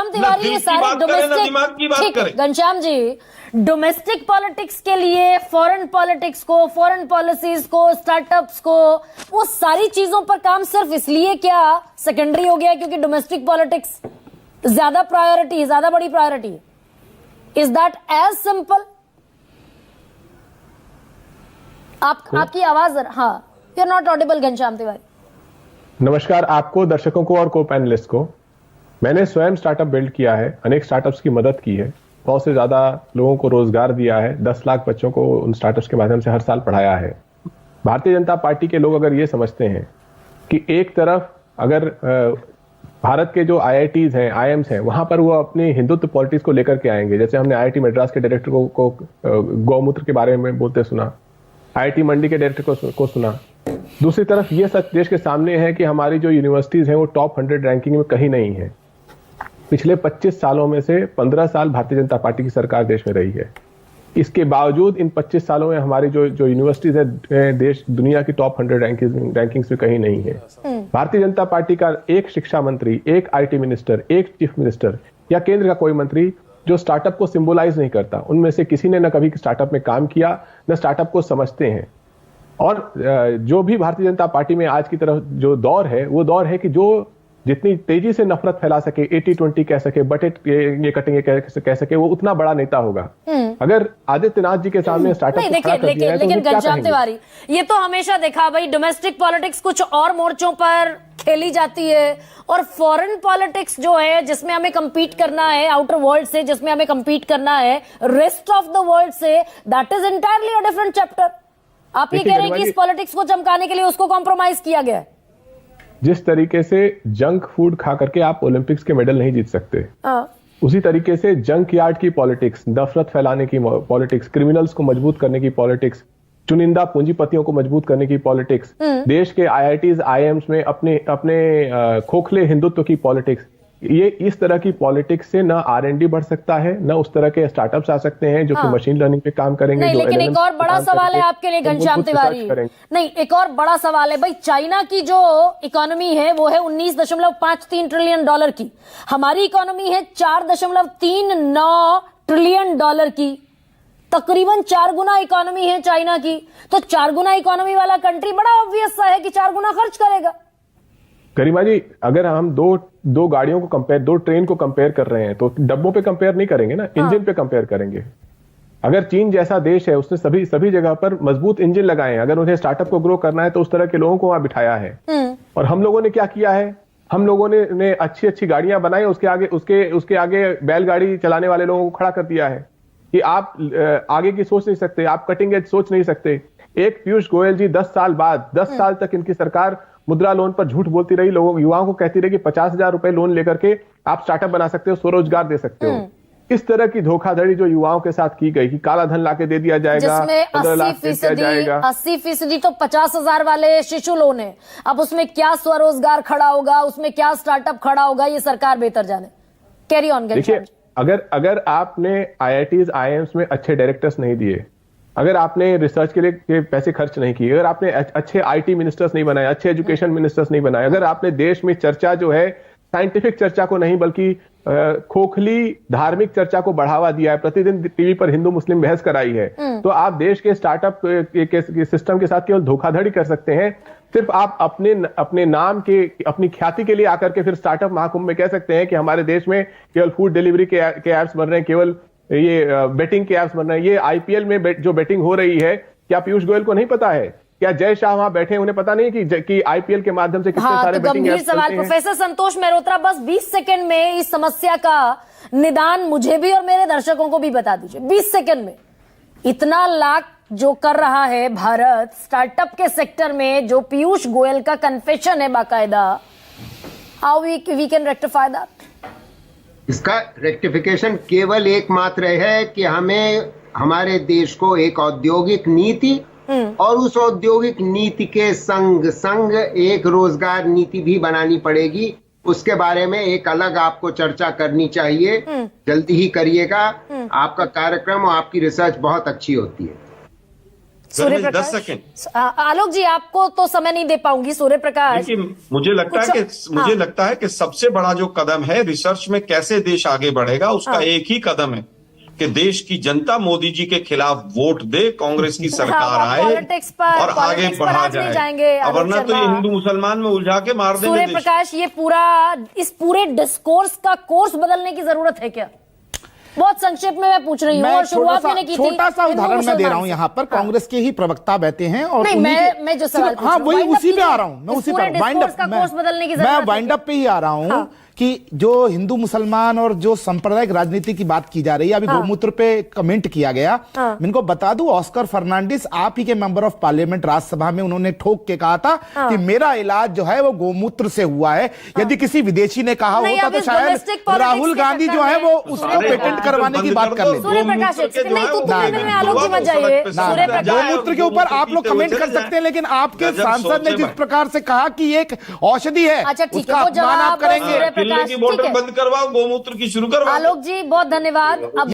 घनश्याम तिवारी ये सारे domestic, Ghanshyam ji, domestic politics के लिए फॉरेन पॉलिटिक्स को, फॉरेन पॉलिसीज को, स्टार्टअप्स को, वो सारी चीजों पर काम सिर्फ इसलिए क्या सेकेंडरी हो गया क्योंकि डोमेस्टिक पॉलिटिक्स ज्यादा प्रायोरिटी, ज्यादा बड़ी प्रायोरिटी है? Is that as simple? आपकी आवाज, हाँ, you are not audible Ghanshyam Tiwari. नमस्कार आपको, दर्शकों को और को पैनलिस्ट को। मैंने स्वयं स्टार्टअप बिल्ड किया है, अनेक स्टार्टअप्स की मदद की है, 100 से ज्यादा लोगों को रोजगार दिया है, 10 लाख बच्चों को उन स्टार्टअप्स के माध्यम से हर साल पढ़ाया है। भारतीय जनता पार्टी के लोग अगर ये समझते हैं कि एक तरफ अगर भारत के जो IITs हैं, IIMs हैं, वहां पर वो अपनी हिंदुत्व पॉलिटिक्स को लेकर के आएंगे, जैसे हमने IIT मद्रास के डायरेक्टर को गौमूत्र के बारे में बोलते सुना, IIT मंडी के डायरेक्टर को सुना। दूसरी तरफ ये सच देश के सामने है कि हमारी जो यूनिवर्सिटीज हैं वो टॉप 100 रैंकिंग में कहीं नहीं है। पिछले 25 सालों में से 15 साल भारतीय जनता पार्टी की सरकार देश में रही है। इसके बावजूद इन 25 सालों में हमारी जो यूनिवर्सिटीज है देश दुनिया की टॉप 100 रैंकिंग्स में कहीं नहीं है। भारतीय जनता पार्टी का एक शिक्षा मंत्री, एक IT मिनिस्टर, एक चीफ मिनिस्टर या केंद्र का कोई मंत्री जो स्टार्टअप को सिंबलाइज नहीं करता, उनमें से किसी ने न कभी स्टार्टअप में काम किया, न स्टार्टअप को समझते हैं। और जो भी भारतीय जनता पार्टी में आज की तरफ जो दौर है, वो दौर है कि जो जितनी तेजी से नफरत फैला सके, 80-20 कह सके, बटेट ये कटेंगे कह सके, वो उतना बड़ा नेता होगा। अगर आदित्यनाथ जी के सामने स्टार्टअप नहीं, लेकिन घनश्याम तिवारी, ये तो हमेशा देखा भाई, डोमेस्टिक पॉलिटिक्स कुछ और मोर्चों पर खेली जाती है और फॉरेन पॉलिटिक्स जो है जिसमें हमें compete करना है आउटर वर्ल्ड से, जिसमें हमें compete करना है रेस्ट ऑफ द वर्ल्ड से, that is entirely a different chapter. आप ये कह रहे हैं कि इस पॉलिटिक्स को चमकाने के लिए उसको कॉम्प्रोमाइज किया गया है। जिस तरीके से जंक फूड खा करके आप ओलंपिक्स के मेडल नहीं जीत सकते, उसी तरीके से जंक यार्ड की पॉलिटिक्स, नफरत फैलाने की पॉलिटिक्स, क्रिमिनल्स को मजबूत करने की पॉलिटिक्स, चुनिंदा पूंजीपतियों को मजबूत करने की पॉलिटिक्स, देश के IITs IIMs में अपने खोखले हिंदुत्व की पॉलिटिक्स, ये इस तरह की पॉलिटिक्स से न R&D बढ़ सकता है, न उस तरह के स्टार्टअप्स आ सकते हैं जो कि मशीन लर्निंग पे काम करेंगे। नहीं, लेकिन एक और बड़ा सवाल है आपके लिए घनश्याम तिवारी, नहीं, एक और बड़ा सवाल है भाई, चाइना की जो इकोनॉमी है वो है $19.53 ट्रिलियन की, हमारी इकोनॉमी है $4.39 ट्रिलियन की, तकरीबन 4 गुना इकोनॉमी है चाइना की। तो 4 गुना इकोनॉमी वाला कंट्री बड़ा ऑब्वियस सा है कि 4 गुना खर्च करेगा। गरिमा जी, अगर हम दो गाड़ियों को कंपेयर, 2 ट्रेन को कंपेयर कर रहे हैं तो डब्बों पे कंपेयर नहीं करेंगे ना, इंजन पे कंपेयर करेंगे। अगर चीन जैसा देश है, उसने सभी जगह पर मजबूत इंजन लगाए हैं, अगर उन्हें स्टार्टअप को ग्रो करना है तो उस तरह के लोगों को वहां बिठाया है। और हम लोगों ने क्या किया है, हम लोगों ने अच्छी गाड़ियां बनाई, उसके आगे बैलगाड़ी चलाने वाले लोगों को खड़ा कर दिया है कि आप आगे की सोच नहीं सकते, आप कटिंग एज सोच नहीं सकते। एक पीयूष गोयल जी 10 साल बाद, 10 साल तक इनकी सरकार मुद्रा लोन पर झूठ बोलती रही, लोगों युवाओं को कहती रही कि 50,000 रुपए लोन लेकर के आप स्टार्टअप बना सकते हो, स्वरोजगार दे सकते हो। इस तरह की धोखाधड़ी जो युवाओं के साथ की गई कि काला धन लाके दे दिया जाएगा, 80% तो 50,000 वाले शिशु लोन है। अब उसमें क्या स्वरोजगार खड़ा होगा, उसमें क्या स्टार्टअप खड़ा होगा, ये सरकार बेहतर जाने। Carry on. देखिए, अगर आपने IITs IIMs में अच्छे डायरेक्टर्स नहीं दिए, अगर आपने रिसर्च के लिए पैसे खर्च नहीं किए, अगर आपने अच्छे IT मिनिस्टर्स नहीं बनाए, अच्छे एजुकेशन मिनिस्टर्स नहीं बनाए, अगर आपने देश में चर्चा जो है साइंटिफिक चर्चा को नहीं बल्कि खोखली धार्मिक चर्चा को बढ़ावा दिया है, प्रतिदिन टीवी पर हिंदू मुस्लिम बहस कराई है, तो आप देश के स्टार्टअप के सिस्टम के साथ केवल धोखाधड़ी कर सकते हैं। सिर्फ आप अपने नाम के, अपनी ख्याति के लिए आकर के फिर स्टार्टअप महाकुंभ में कह सकते हैं कि हमारे देश में केवल फूड डिलीवरी के ऐप्स बन रहे हैं, केवल ये बेटिंग के ऐप्स बन रहे हैं। ये IPL में जो बेटिंग हो रही है, क्या पीयूष गोयल को नहीं पता है? क्या जय शाह वहां बैठे उन्हें पता नहीं कि IPL के माध्यम से कितने सारे बेटिंग गंभीर सवाल। प्रोफेसर संतोष मेहरोत्रा, बस 20 सेकंड में इस समस्या का निदान मुझे भी और मेरे दर्शकों को भी बता दीजिए। 20 सेकंड में इतना लाख जो कर रहा है भारत स्टार्टअप के सेक्टर में, जो पीयूष गोयल का कन्फेशन है बाकायदा, how we can rectify that? इसका रेक्टिफिकेशन केवल एकमात्र है कि हमें हमारे देश को एक औद्योगिक नीति और उस औद्योगिक नीति के संग एक रोजगार नीति भी बनानी पड़ेगी। उसके बारे में एक अलग आपको चर्चा करनी चाहिए, जल्दी ही करिएगा। आपका कार्यक्रम और आपकी रिसर्च बहुत अच्छी होती है। सूर्य में 10 प्रकाश, सेकंड। आलोक जी आपको तो समय नहीं दे पाऊंगी। सूर्य प्रकाश, देखिए, मुझे लगता है कि सबसे बड़ा जो कदम है रिसर्च में कैसे देश आगे बढ़ेगा, उसका एक ही कदम है कि देश की जनता मोदी जी के खिलाफ वोट दे, कांग्रेस की सरकार आए और आगे बढ़ा जाए, वरना तो ये हिंदू मुसलमान में उलझा के मार देंगे। सूर्य प्रकाश, ये इस पूरे डिस्कोर्स का कोर्स बदलने की जरूरत है क्या? बहुत संक्षेप में मैं पूछ रही हूँ, और शुरुआत मैंने की थी। छोटा सा उदाहरण मैं दे रहा हूँ यहाँ पर, कांग्रेस के ही प्रवक्ता बैठे हैं और नहीं, मैं जो सवाल पूछ रहा हूं, वही उसी पे आ रहा हूँ, मैं उसी पर वाइंड अप पे ही आ रहा हूँ कि जो हिंदू मुसलमान और जो सांप्रदायिक राजनीति की बात की जा रही है, अभी गोमूत्र पे कमेंट किया गया, मैं इनको बता दूं, ऑस्कर फर्नांडिस आप ही के मेंबर ऑफ पार्लियामेंट राज्यसभा में, उन्होंने ठोक के कहा था कि मेरा इलाज जो है वो गोमूत्र से हुआ है। यदि किसी विदेशी ने कहा होता तो शायद राहुल गांधी जो है वो उसको पेटेंट करवाने की बात कर लेते। गोमूत्र के ऊपर आप लोग कमेंट कर सकते हैं, लेकिन आपके सांसद ने जिस प्रकार से कहा कि एक औषधि है, उसका अपमान आप करेंगे। की बोतल बंद करवाओ, गोमूत्र की शुरू करवाओ। आलोक जी बहुत धन्यवाद। अब